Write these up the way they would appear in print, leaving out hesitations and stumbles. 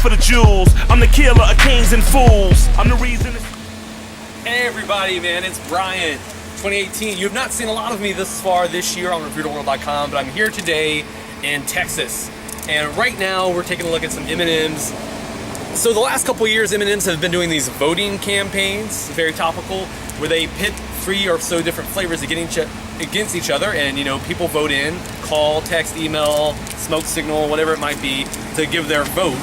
for the jewels. I'm the killer of kings and fools. I'm the reason. Hey everybody, man, it's Brian. 2018. You have not seen a lot of me this far this year on RevealTheWorld.com, but I'm here today in Texas. And right now we're taking a look at some M&Ms. So the last couple of years, M&Ms have been doing these voting campaigns, very topical, where they pit 3 or so different flavors against each other, and people vote in, call, text, email, smoke signal, whatever it might be, to give their vote.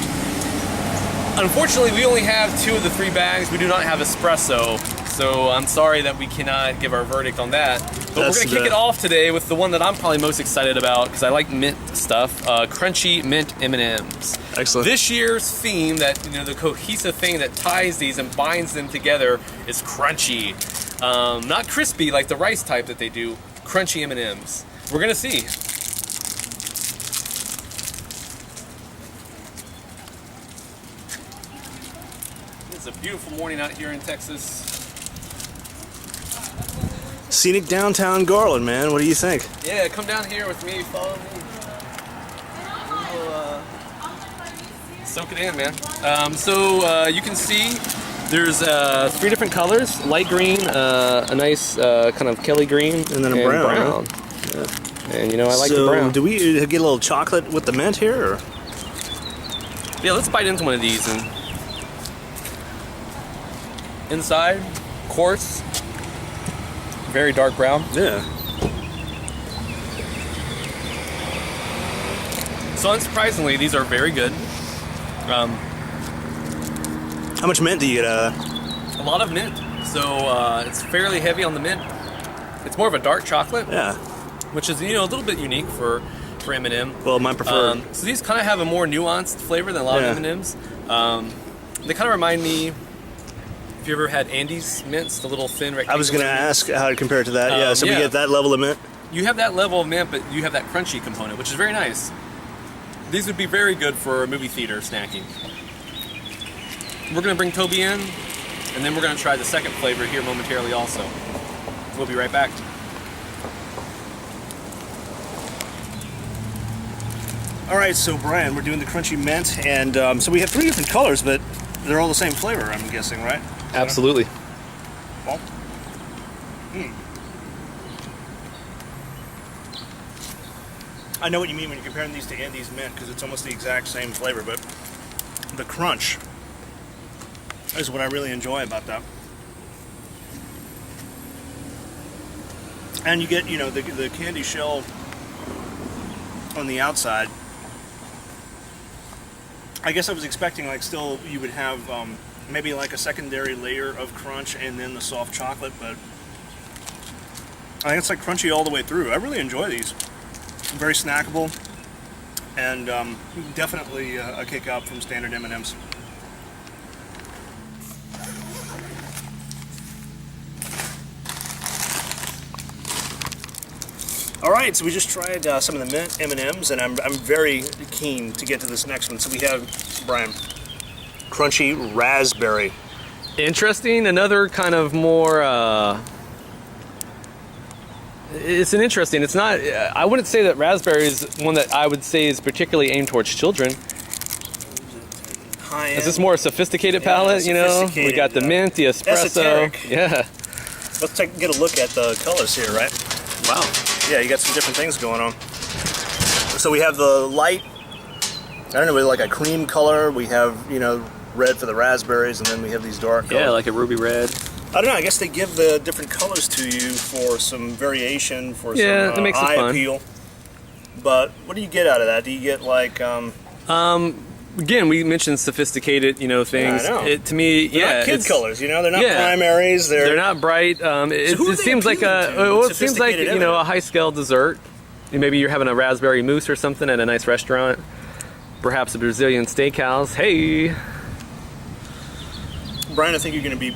Unfortunately, we only have 2 of the 3 bags. We do not have espresso, so I'm sorry that we cannot give our verdict on that. But we're going to kick it off today with the one that I'm probably most excited about, because I like mint stuff, crunchy mint M&Ms. Excellent. This year's theme, that the cohesive thing that ties these and binds them together, is crunchy. Not crispy like the rice type that they do, crunchy M&Ms. We're going to see. It's a beautiful morning out here in Texas. Scenic downtown Garland, man. What do you think? Yeah, come down here with me, follow me. We'll, soak it in, man. So you can see there's 3 different colors: light green, a nice kind of Kelly green, and then a brown. Yeah. And I like the brown. Do we get a little chocolate with the mint here? Or? Yeah, let's bite into one of these. And inside, coarse, very dark brown. Yeah. So unsurprisingly, these are very good. How much mint do you get out of that? A lot of mint. So it's fairly heavy on the mint. It's more of a dark chocolate. Yeah. Which is a little bit unique for M&M. Well, my preferred. So these kind of have a more nuanced flavor than a lot of M&Ms. They kind of remind me. Have you ever had Andes mints, the little thin rectangular? I was going to ask how to compare it to that. Yeah, so we get that level of mint. You have that level of mint, but you have that crunchy component, which is very nice. These would be very good for movie theater snacking. We're going to bring Toby in, and then we're going to try the second flavor here momentarily also. We'll be right back. All right, so Brian, we're doing the crunchy mint, and so we have 3 different colors, but they're all the same flavor, I'm guessing, right? Absolutely. Well, I know what you mean when you're comparing these to Andes mint, because it's almost the exact same flavor, but the crunch is what I really enjoy about that. And you get, the candy shell on the outside. I guess I was expecting still you would have maybe like a secondary layer of crunch and then the soft chocolate, but I think it's crunchy all the way through. I really enjoy these. Very snackable, and definitely a kick up from standard M&Ms. All right, so we just tried some of the mint M&Ms, and I'm very keen to get to this next one. So we have, Brian, crunchy raspberry. Interesting. Another kind of more. It's it's not. I wouldn't say that raspberry is one that I would say is particularly aimed towards children. High-end. Is this more a sophisticated palate? Sophisticated, we got the mint, the espresso. Esoteric. Yeah. Let's get a look at the colors here, right? Wow. Yeah, you got some different things going on. So we have the light, I don't know, like a cream color. We have, red for the raspberries, and then we have these dark colors. Yeah, like a ruby red. I don't know, I guess they give the different colors to you for some variation, for some that makes it eye fun. appeal. But what do you get out of that? Do you get Again, we mentioned sophisticated, things. Yeah, I know. To me, they're not kid colors, they're not primaries. They're not bright. It seems like it seems like a high scale dessert. Maybe you're having a raspberry mousse or something at a nice restaurant. Perhaps a Brazilian steakhouse. Hey, Brian, I think you're going to be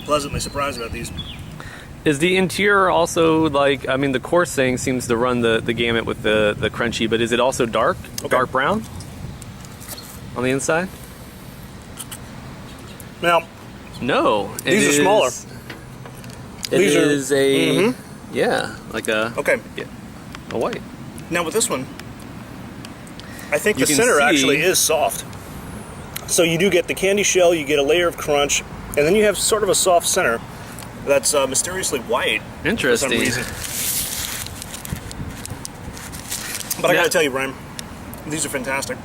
pleasantly surprised about these. Is the interior also the coarse thing seems to run the gamut with the crunchy, but is it also dark? Okay. Dark brown? On the inside? Now, no. These are smaller. It is a yeah, like a a white. Now with this one, I think the center actually is soft. So you do get the candy shell, you get a layer of crunch, and then you have sort of a soft center that's mysteriously white. Interesting. For some reason. But I gotta tell you, Brian, these are fantastic.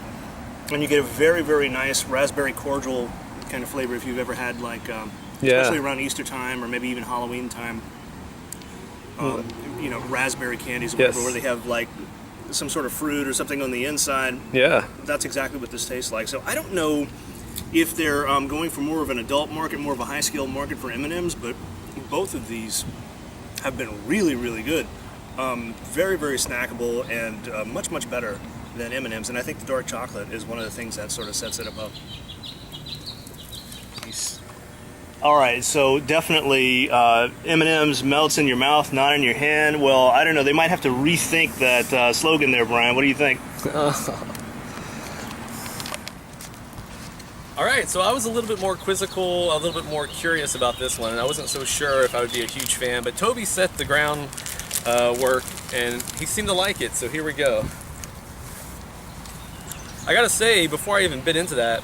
And you get a very, very nice raspberry cordial kind of flavor if you've ever had, like, especially around Easter time or maybe even Halloween time. You know, raspberry candies or whatever, where they have like some sort of fruit or something on the inside. Yeah. That's exactly what this tastes like. So I don't know if they're going for more of an adult market, more of a high-scale market for M&Ms, but both of these have been really, really good. Very, very snackable and much, much better than M&Ms. And I think the dark chocolate is one of the things that sort of sets it above. Nice. All right, so definitely M&M's melts in your mouth, not in your hand. Well, I don't know. They might have to rethink that slogan there, Brian. What do you think? All right, so I was a little bit more quizzical, a little bit more curious about this one, and I wasn't so sure if I would be a huge fan, but Toby set the ground work, and he seemed to like it, so here we go. I gotta say, before I even bit into that,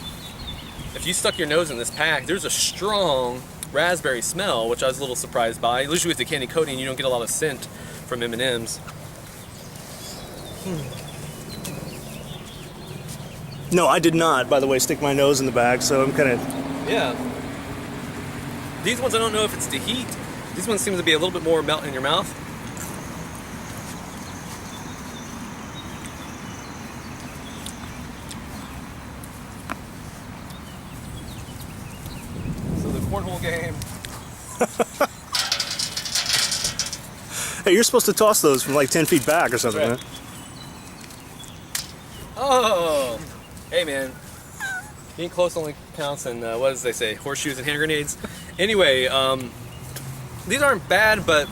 if you stuck your nose in this pack, there's a strong raspberry smell, which I was a little surprised by. Usually with the candy coating, you don't get a lot of scent from M&M's. No, I did not, by the way, stick my nose in the bag, so I'm kind of... Yeah. These ones, I don't know if it's the heat. These ones seem to be a little bit more melt in your mouth. So the cornhole game. Hey, you're supposed to toss those from like 10 feet back or something, Right. right? Oh! Hey man, being close only counts, and what does they say? Horseshoes and hand grenades. Anyway, these aren't bad, but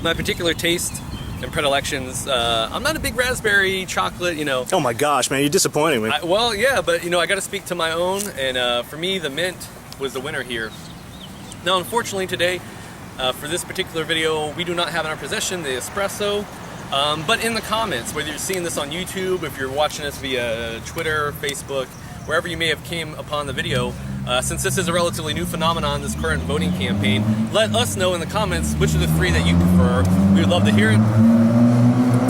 my particular taste and predilections, I'm not a big raspberry chocolate, you know. Oh my gosh, man, you're disappointing me. Well, yeah, but you know, I got to speak to my own, and for me, the mint was the winner here. Now, unfortunately, today, for this particular video, we do not have in our possession the espresso. But in the comments, whether you're seeing this on YouTube, if you're watching us via Twitter, Facebook, wherever you may have came upon the video, since this is a relatively new phenomenon, this current voting campaign, let us know in the comments which of the three that you prefer. We would love to hear it.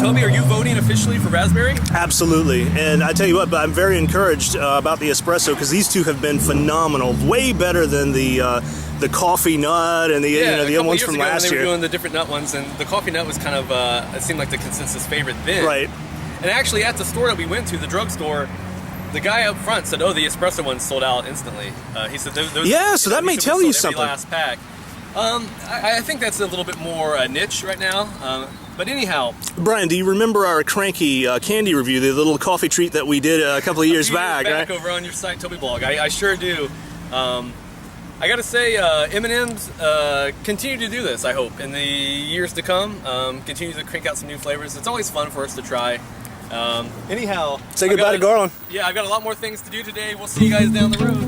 Toby, are you voting officially for raspberry? Absolutely, and I tell you what, I'm very encouraged about the espresso because these two have been phenomenal, way better than the coffee nut and the the other ones from last year. They were doing the different nut ones, and the coffee nut was kind of it seemed like the consensus favorite then. Right. And actually, at the store that we went to, the drugstore, the guy up front said, "Oh, the espresso ones sold out instantly." He said, "Those." Yeah, so that may tell you something. Last pack. I think that's a little bit more niche right now. But anyhow, Brian, do you remember our cranky candy review, the little coffee treat that we did a couple of years back? Right? Over on your site, Toby Blog. I sure do. I gotta say, M&M's continue to do this, I hope, in the years to come. Continue to crank out some new flavors. It's always fun for us to try. Anyhow. Say goodbye to Garland. Yeah, I've got a lot more things to do today. We'll see you guys down the road.